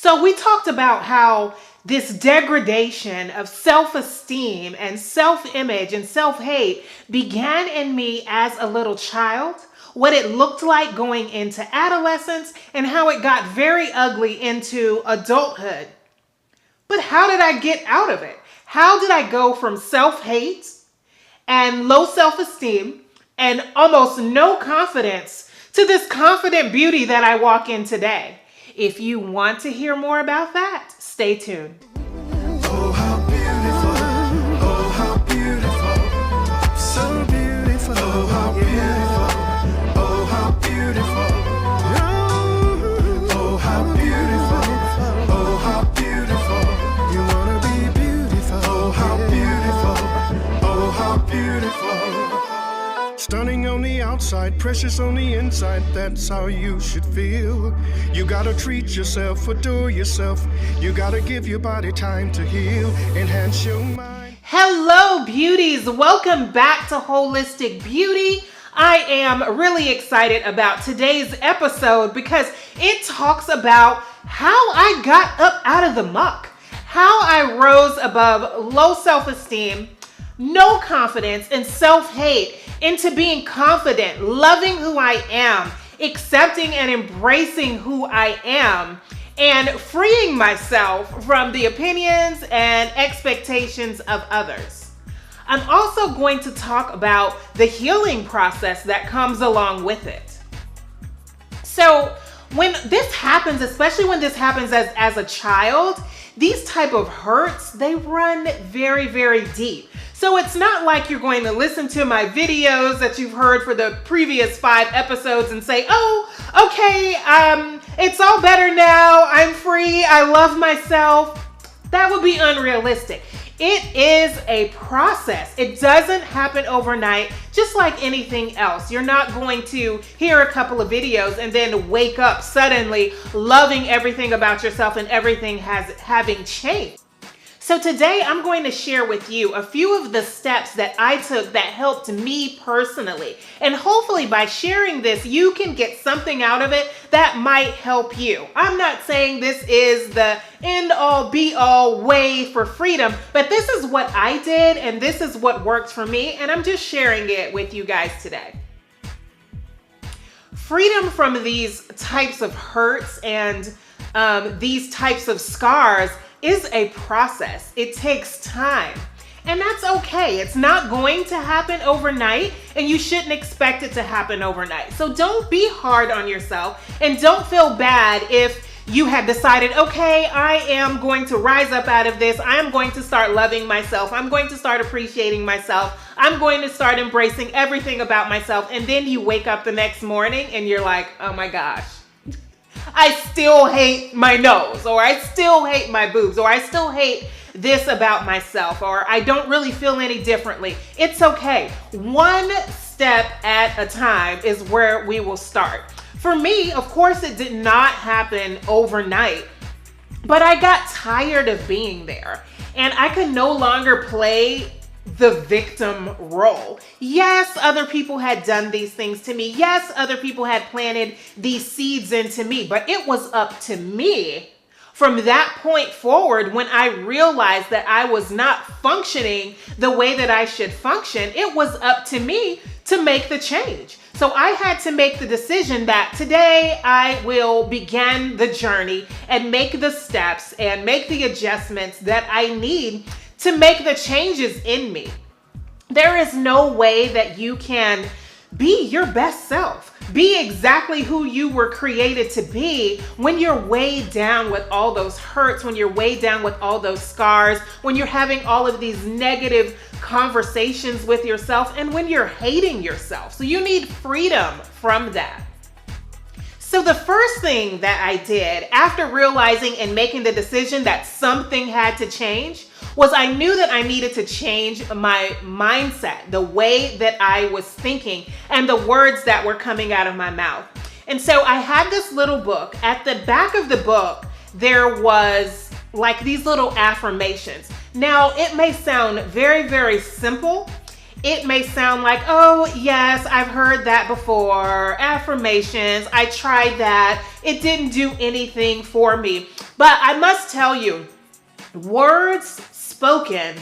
So we talked about how this degradation of self-esteem and self-image and self-hate began in me as a little child, what it looked like going into adolescence, and how it got very ugly into adulthood. But how did I get out of it? How did I go from self-hate and low self-esteem and almost no confidence to this confident beauty that I walk in today? If you want to hear more about that, stay tuned. Oh, how beautiful. Oh, how beautiful. So beautiful. Oh, how beautiful. Oh, how beautiful. Oh, how beautiful. Oh, how beautiful. You wanna be beautiful. Oh, how beautiful. Oh, how beautiful. Stunning on the outside, precious on the inside, that's how you should feel. You gotta treat yourself, adore yourself. You gotta give your body time to heal, enhance your mind. Hello, beauties. Welcome back to Holistic Beauty. I am really excited about today's episode because it talks about how I got up out of the muck, how I rose above low self-esteem, no confidence, and self-hate into being confident, loving who I am, accepting and embracing who I am, and freeing myself from the opinions and expectations of others. I'm also going to talk about the healing process that comes along with it. So when this happens, especially when this happens as a child, these type of hurts, they run very, very deep. So it's not like you're going to listen to my videos that you've heard for the previous 5 episodes and say, oh, okay, it's all better now. I'm free. I love myself. That would be unrealistic. It is a process. It doesn't happen overnight, just like anything else. You're not going to hear a couple of videos and then wake up suddenly loving everything about yourself and everything having changed. So today I'm going to share with you a few of the steps that I took that helped me personally. And hopefully by sharing this, you can get something out of it that might help you. I'm not saying this is the end all be all way for freedom, but this is what I did and this is what worked for me. And I'm just sharing it with you guys today. Freedom from these types of hurts and these types of scars is a process. It takes time, and that's okay. It's not going to happen overnight, and you shouldn't expect it to happen overnight. So don't be hard on yourself, and don't feel bad if you had decided, okay, I am going to rise up out of this. I'm going to start loving myself. I'm going to start appreciating myself. I'm going to start embracing everything about myself. And then you wake up the next morning and you're like, oh my gosh, I still hate my nose, or I still hate my boobs, or I still hate this about myself, or I don't really feel any differently. It's okay. One step at a time is where we will start. For me, of course, it did not happen overnight, but I got tired of being there, and I could no longer play the victim role. Yes, other people had done these things to me. Yes, other people had planted these seeds into me, but it was up to me from that point forward when I realized that I was not functioning the way that I should function. It was up to me to make the change. So I had to make the decision that today I will begin the journey and make the steps and make the adjustments that I need to make the changes in me. There is no way that you can be your best self, be exactly who you were created to be when you're weighed down with all those hurts, when you're weighed down with all those scars, when you're having all of these negative conversations with yourself, and when you're hating yourself. So you need freedom from that. So the first thing that I did after realizing and making the decision that something had to change was I knew that I needed to change my mindset, the way that I was thinking and the words that were coming out of my mouth. And so I had this little book. At the back of the book, there was like these little affirmations. Now, it may sound very, very simple. It may sound like, oh yes, I've heard that before, affirmations, I tried that, it didn't do anything for me. But I must tell you, words spoken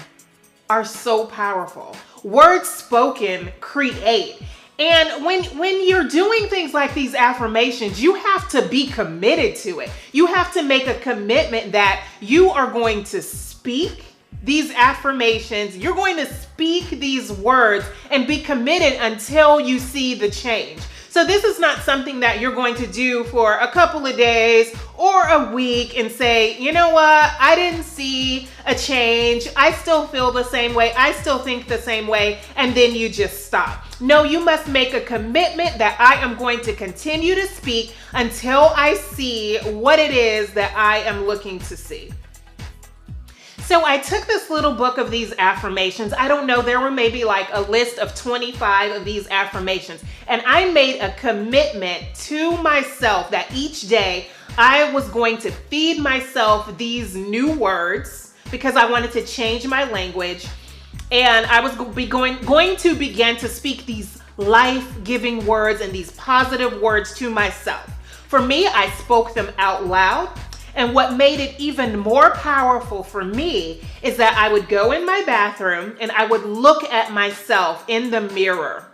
are so powerful. Words spoken create. And when you're doing things like these affirmations, you have to be committed to it. You have to make a commitment that you are going to speak these affirmations. You're going to speak these words and be committed until you see the change. So this is not something that you're going to do for a couple of days or a week and say, you know what, I didn't see a change. I still feel the same way. I still think the same way. And then you just stop. No, you must make a commitment that I am going to continue to speak until I see what it is that I am looking to see. So I took this little book of these affirmations. I don't know, there were maybe like a list of 25 of these affirmations. And I made a commitment to myself that each day I was going to feed myself these new words because I wanted to change my language. And I was going to begin to speak these life-giving words and these positive words to myself. For me, I spoke them out loud. And what made it even more powerful for me is that I would go in my bathroom and I would look at myself in the mirror.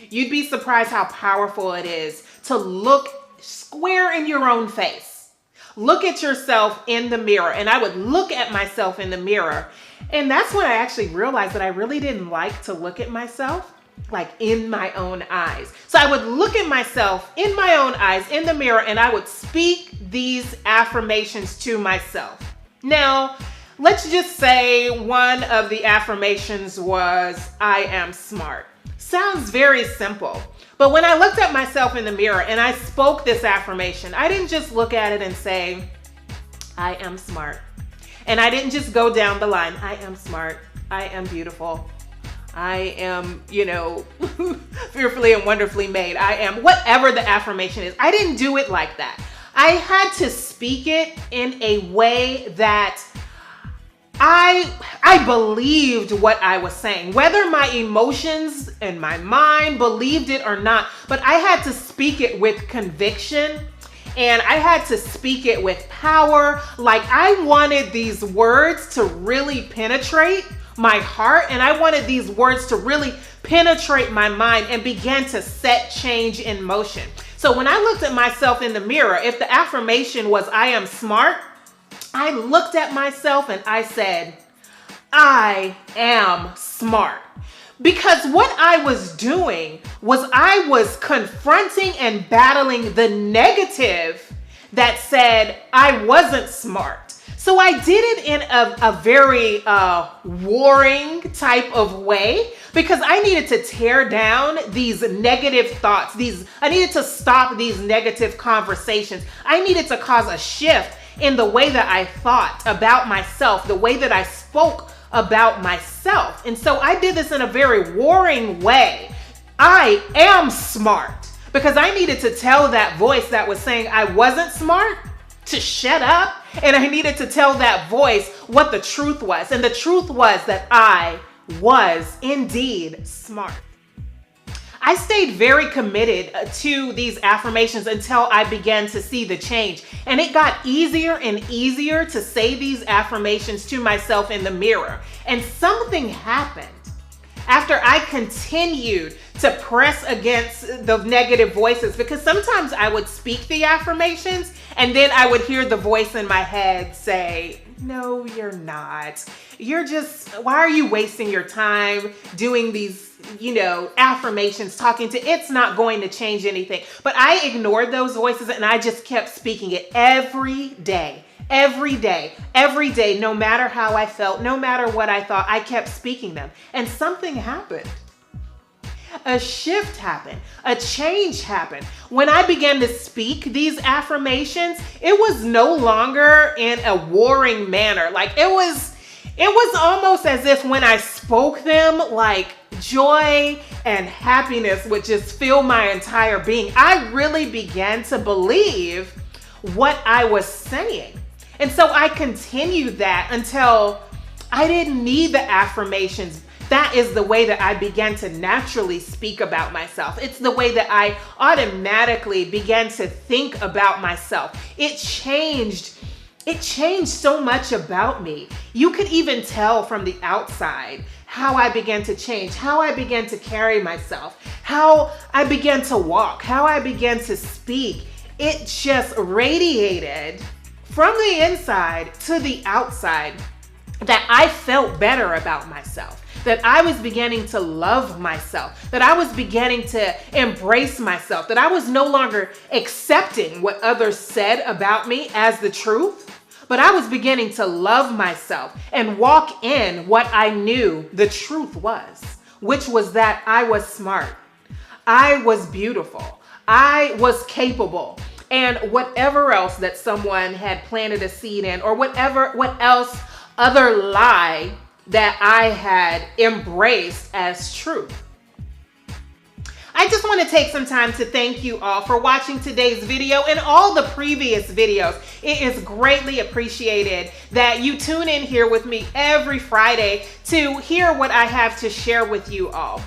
You'd be surprised how powerful it is to look square in your own face. Look at yourself in the mirror. And I would look at myself in the mirror. And that's when I actually realized that I really didn't like to look at myself like in my own eyes. So I would look at myself in my own eyes in the mirror and I would speak these affirmations to myself. Now, let's just say one of the affirmations was, I am smart. Sounds very simple. But when I looked at myself in the mirror and I spoke this affirmation, I didn't just look at it and say, I am smart. And I didn't just go down the line, I am smart, I am beautiful. I am, fearfully and wonderfully made. I am whatever the affirmation is. I didn't do it like that. I had to speak it in a way that I believed what I was saying, whether my emotions and my mind believed it or not, but I had to speak it with conviction. And I had to speak it with power. Like I wanted these words to really penetrate my heart, and I wanted these words to really penetrate my mind and begin to set change in motion. So when I looked at myself in the mirror, if the affirmation was I am smart, I looked at myself and I said, I am smart. Because what I was doing was I was confronting and battling the negative that said I wasn't smart. So I did it in a very warring type of way because I needed to tear down these negative thoughts. I needed to stop these negative conversations. I needed to cause a shift in the way that I thought about myself, the way that I spoke about myself. And so I did this in a very warring way. I am smart because I needed to tell that voice that was saying I wasn't smart to shut up. And I needed to tell that voice what the truth was. And the truth was that I was indeed smart. I stayed very committed to these affirmations until I began to see the change. And it got easier and easier to say these affirmations to myself in the mirror. And something happened after I continued to press against the negative voices, because sometimes I would speak the affirmations and then I would hear the voice in my head say, no, you're not. Why are you wasting your time doing these, affirmations, it's not going to change anything. But I ignored those voices and I just kept speaking it every day, no matter how I felt, no matter what I thought, I kept speaking them. And something happened. A shift happened. A change happened. When I began to speak these affirmations, it was no longer in a warring manner. Like it was almost as if when I spoke them, like joy and happiness would just fill my entire being. I really began to believe what I was saying. And so I continued that until I didn't need the affirmations. That is the way that I began to naturally speak about myself. It's the way that I automatically began to think about myself. It changed it changed so much about me. You could even tell from the outside how I began to change, how I began to carry myself, how I began to walk, how I began to speak. It just radiated from the inside to the outside that I felt better about myself, that I was beginning to love myself, that I was beginning to embrace myself, that I was no longer accepting what others said about me as the truth, but I was beginning to love myself and walk in what I knew the truth was, which was that I was smart, I was beautiful, I was capable, and whatever else that someone had planted a seed in, or what else other lie that I had embraced as truth. I just want to take some time to thank you all for watching today's video and all the previous videos. It is greatly appreciated that you tune in here with me every Friday to hear what I have to share with you all.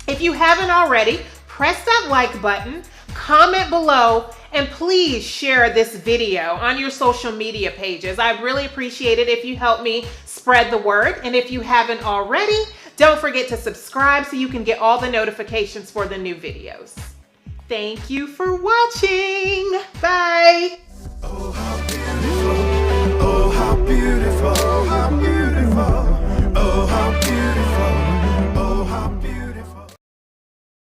If you haven't already, press that like button, comment below, and please share this video on your social media pages. I'd really appreciate it if you help me spread the word. And if you haven't already, don't forget to subscribe so you can get all the notifications for the new videos. Thank you for watching. Bye.